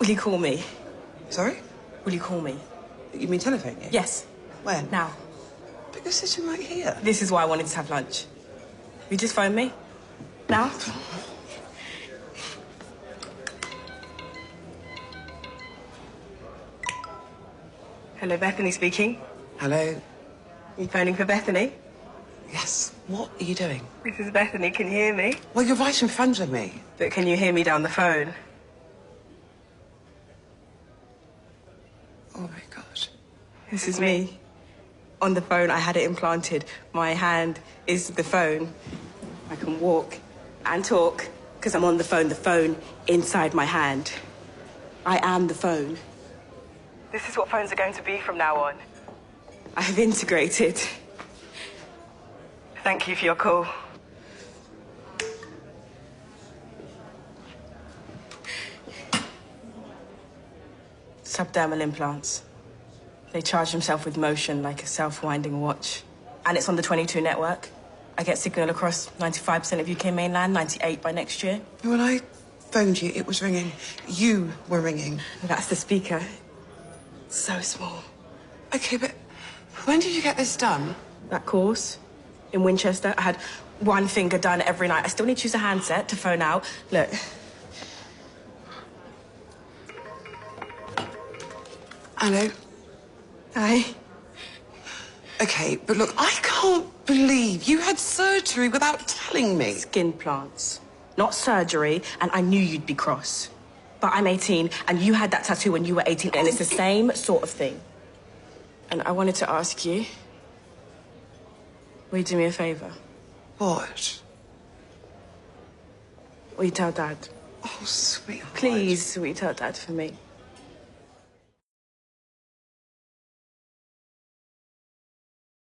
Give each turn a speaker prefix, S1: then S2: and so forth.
S1: Will you call me?
S2: Sorry?
S1: Will you call me?
S2: You mean telephone me?
S1: Yes.
S2: When?
S1: Now.
S2: But you're sitting right here.
S1: This is why I wanted to have lunch. You just phone me? Now? Hello, Bethany speaking.
S2: Hello?
S1: You phoning for Bethany?
S2: Yes. What are you doing?
S1: This is Bethany. Can you hear me?
S2: Well, you're right in front of me.
S1: But can you hear me down the phone?
S2: Oh, my God.
S1: This is me. On the phone, I had it implanted. My hand is the phone. I can walk and talk because I'm on the phone inside my hand. I am the phone. This is what phones are going to be from now on. I have integrated. Thank you for your call. Subdermal implants. They charge themselves with motion like a self-winding watch. And it's on the 22 network. I get signal across 95% of UK mainland, 98 by next year.
S2: When I phoned you, it was ringing. You were ringing.
S1: That's the speaker. So small.
S2: OK, but when did you get this done?
S1: That course in Winchester, I had one finger done every night. I still need to use a handset to phone out. Look.
S2: Hello?
S1: Hi.
S2: OK, but look, I can't believe you had surgery without telling me.
S1: Skin plants, not surgery, and I knew you'd be cross. But I'm 18, and you had that tattoo when you were 18, and it's the same sort of thing. And I wanted to ask you, will you do me a favour?
S2: What?
S1: Will you tell Dad?
S2: Oh, sweetheart.
S1: Please, will you tell Dad for me?